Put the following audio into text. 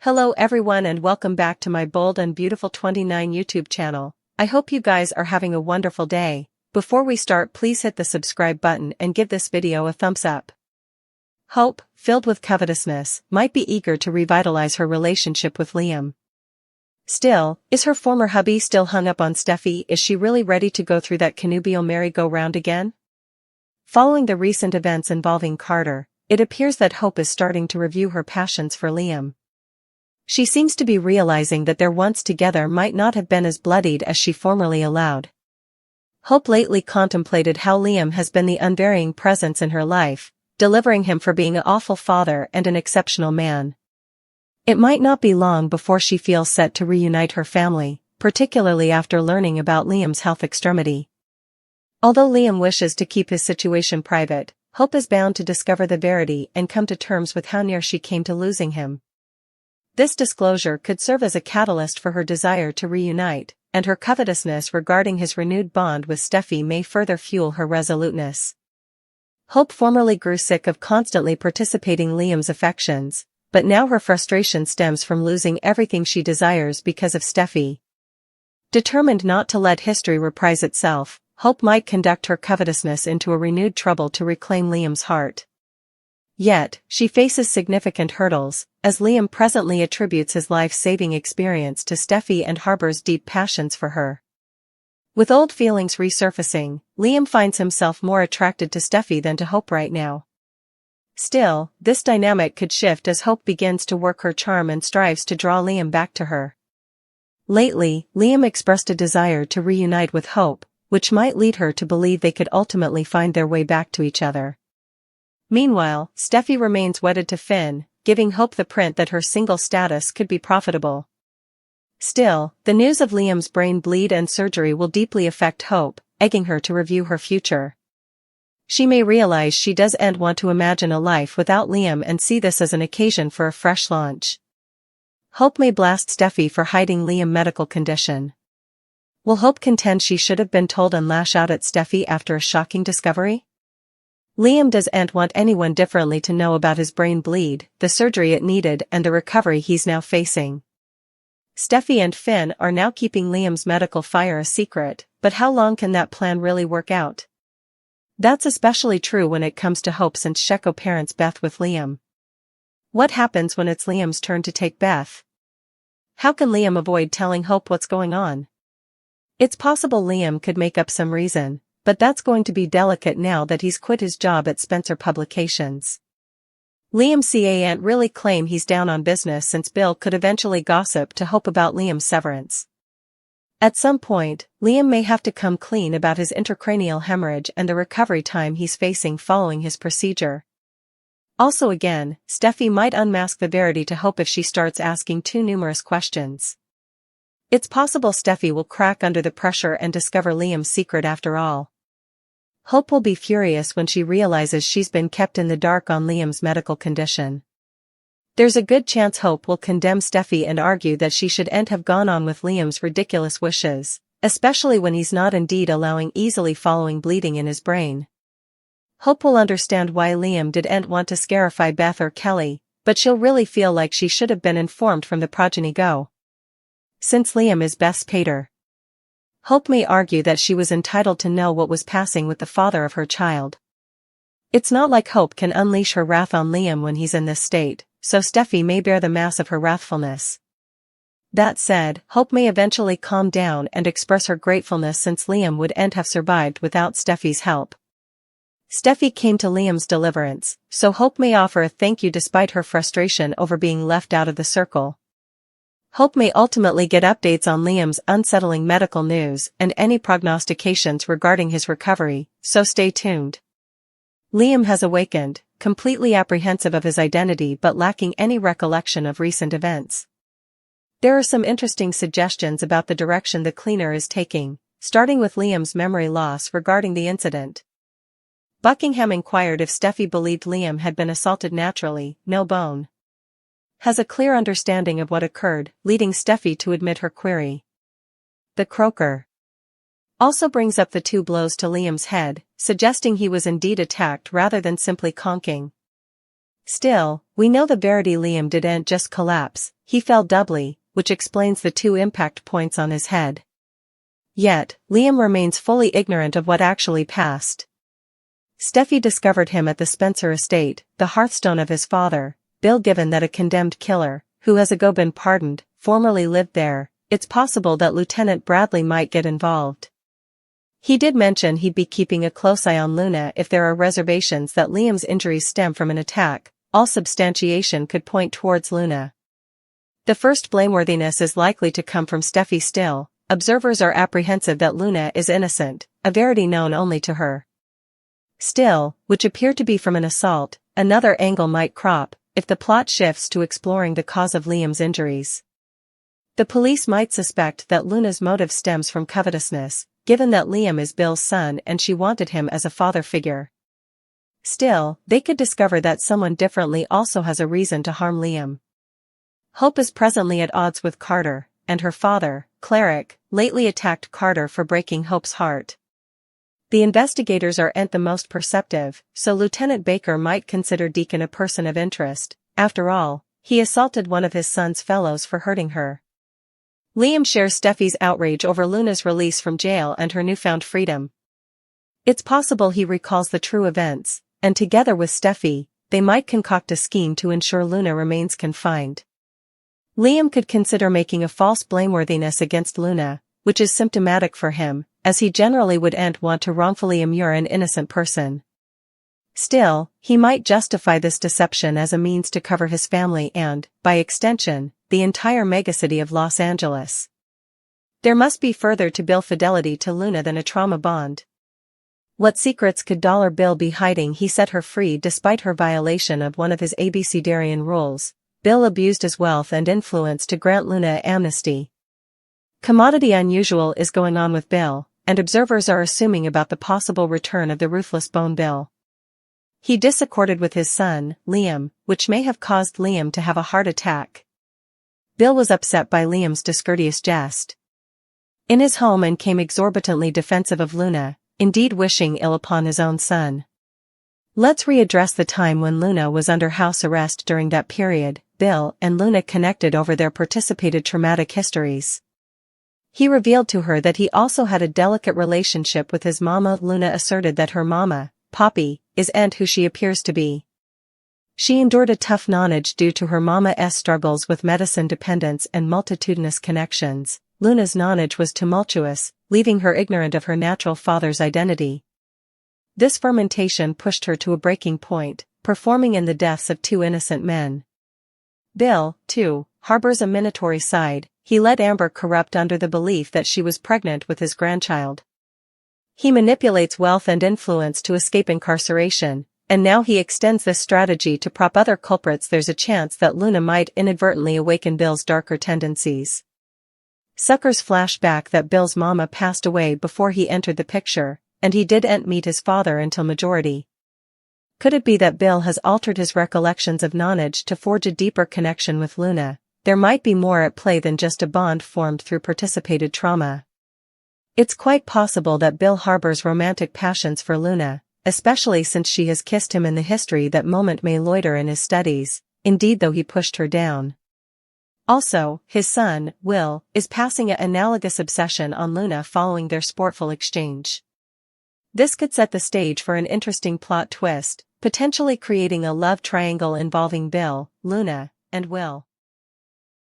Hello everyone and welcome back to my Bold and Beautiful 29 YouTube channel. I hope you guys are having a wonderful day. Before we start, please hit the subscribe button and give this video a thumbs up. Hope, filled with covetousness, might be eager to revitalize her relationship with Liam. Still, is her former hubby still hung up on Steffy? Is she really ready to go through that connubial merry-go-round again? Following the recent events involving Carter, it appears that Hope is starting to review her passions for Liam. She seems to be realizing that their once together might not have been as bloodied as she formerly allowed. Hope lately contemplated how Liam has been the unvarying presence in her life, delivering him for being an awful father and an exceptional man. It might not be long before she feels set to reunite her family, particularly after learning about Liam's health extremity. Although Liam wishes to keep his situation private, Hope is bound to discover the verity and come to terms with how near she came to losing him. This disclosure could serve as a catalyst for her desire to reunite, and her covetousness regarding his renewed bond with Steffy may further fuel her resoluteness. Hope formerly grew sick of constantly participating Liam's affections, but now her frustration stems from losing everything she desires because of Steffy. Determined not to let history reprise itself, Hope might conduct her covetousness into a renewed trouble to reclaim Liam's heart. Yet, she faces significant hurdles, as Liam presently attributes his life-saving experience to Steffy and harbors deep passions for her. With old feelings resurfacing, Liam finds himself more attracted to Steffy than to Hope right now. Still, this dynamic could shift as Hope begins to work her charm and strives to draw Liam back to her. Lately, Liam expressed a desire to reunite with Hope, which might lead her to believe they could ultimately find their way back to each other. Meanwhile, Steffy remains wedded to Finn, giving Hope the print that her single status could be profitable. Still, the news of Liam's brain bleed and surgery will deeply affect Hope, egging her to review her future. She may realize she doesn't want to imagine a life without Liam and see this as an occasion for a fresh launch. Hope may blast Steffy for hiding Liam's medical condition. Will Hope contend she should have been told and lash out at Steffy after a shocking discovery? Liam doesn't want anyone differently to know about his brain bleed, the surgery it needed and the recovery he's now facing. Steffy and Finn are now keeping Liam's medical fire a secret, but how long can that plan really work out? That's especially true when it comes to Hope since she co-parents Beth with Liam. What happens when it's Liam's turn to take Beth? How can Liam avoid telling Hope what's going on? It's possible Liam could make up some reason, but that's going to be delicate now that he's quit his job at Spencer Publications. Liam can't really claim he's down on business since Bill could eventually gossip to Hope about Liam's severance. At some point, Liam may have to come clean about his intracranial hemorrhage and the recovery time he's facing following his procedure. Also again, Steffy might unmask the verity to Hope if she starts asking too numerous questions. It's possible Steffy will crack under the pressure and discover Liam's secret after all. Hope will be furious when she realizes she's been kept in the dark on Liam's medical condition. There's a good chance Hope will condemn Steffy and argue that she shouldn't have gone on with Liam's ridiculous wishes, especially when he's not indeed allowing easily following bleeding in his brain. Hope will understand why Liam didn't want to scarify Beth or Kelly, but she'll really feel like she should have been informed from the progeny go. Since Liam is Beth's pater. Hope may argue that she was entitled to know what was passing with the father of her child. It's not like Hope can unleash her wrath on Liam when he's in this state, so Steffy may bear the mass of her wrathfulness. That said, Hope may eventually calm down and express her gratefulness since Liam wouldn't have survived without Steffy's help. Steffy came to Liam's deliverance, so Hope may offer a thank you despite her frustration over being left out of the circle. Hope may ultimately get updates on Liam's unsettling medical news and any prognostications regarding his recovery, so stay tuned. Liam has awakened, completely apprehensive of his identity but lacking any recollection of recent events. There are some interesting suggestions about the direction the cleaner is taking, starting with Liam's memory loss regarding the incident. Buckingham inquired if Steffy believed Liam had been assaulted naturally, no bone. Has a clear understanding of what occurred, leading Steffy to admit her query. The croaker also brings up the 2 blows to Liam's head, suggesting he was indeed attacked rather than simply conking. Still, we know the verity Liam didn't just collapse, he fell doubly, which explains the 2 impact points on his head. Yet, Liam remains fully ignorant of what actually passed. Steffy discovered him at the Spencer estate, the hearthstone of his father, Bill. Given that a condemned killer, who has ago been pardoned, formerly lived there, it's possible that Lieutenant Bradley might get involved. He did mention he'd be keeping a close eye on Luna if there are reservations that Liam's injuries stem from an attack. All substantiation could point towards Luna. The first blameworthiness is likely to come from Steffy still. Observers are apprehensive that Luna is innocent, a verity known only to her. Still, which appeared to be from an assault, another angle might crop, if the plot shifts to exploring the cause of Liam's injuries. The police might suspect that Luna's motive stems from covetousness, given that Liam is Bill's son and she wanted him as a father figure. Still, they could discover that someone differently also has a reason to harm Liam. Hope is presently at odds with Carter, and her father, Cleric, lately attacked Carter for breaking Hope's heart. The investigators aren't the most perceptive, so Lieutenant Baker might consider Deacon a person of interest. After all, he assaulted one of his son's fellows for hurting her. Liam shares Steffy's outrage over Luna's release from jail and her newfound freedom. It's possible he recalls the true events, and together with Steffy, they might concoct a scheme to ensure Luna remains confined. Liam could consider making a false blameworthiness against Luna, which is symptomatic for him, as he generally wouldn't want to wrongfully immure an innocent person. Still, he might justify this deception as a means to cover his family and, by extension, the entire megacity of Los Angeles. There must be further to Bill fidelity to Luna than a trauma bond. What secrets could Dollar Bill be hiding? He set her free despite her violation of one of his abecedarian rules. Bill abused his wealth and influence to grant Luna amnesty. Commodity unusual is going on with Bill, and observers are assuming about the possible return of the ruthless Bone Bill. He disaccorded with his son, Liam, which may have caused Liam to have a heart attack. Bill was upset by Liam's discourteous jest in his home and came exorbitantly defensive of Luna, indeed wishing ill upon his own son. Let's readdress the time when Luna was under house arrest. During that period, Bill and Luna connected over their participated traumatic histories. He revealed to her that he also had a delicate relationship with his mama. Luna asserted that her mama, Poppy, isn't who she appears to be. She endured a tough nonage due to her mama's struggles with medicine dependence and multitudinous connections. Luna's nonage was tumultuous, leaving her ignorant of her natural father's identity. This fermentation pushed her to a breaking point, performing in the deaths of 2 innocent men. Bill, too, harbors a minatory side. He let Amber corrupt under the belief that she was pregnant with his grandchild. He manipulates wealth and influence to escape incarceration, and now he extends this strategy to prop other culprits. There's a chance that Luna might inadvertently awaken Bill's darker tendencies. Suckers flash back that Bill's mama passed away before he entered the picture, and he didn't meet his father until majority. Could it be that Bill has altered his recollections of nonage to forge a deeper connection with Luna? There might be more at play than just a bond formed through participated trauma. It's quite possible that Bill harbors romantic passions for Luna, especially since she has kissed him in the history. That moment may loiter in his studies, indeed though he pushed her down. Also, his son, Will, is passing an analogous obsession on Luna following their sportful exchange. This could set the stage for an interesting plot twist, potentially creating a love triangle involving Bill, Luna, and Will.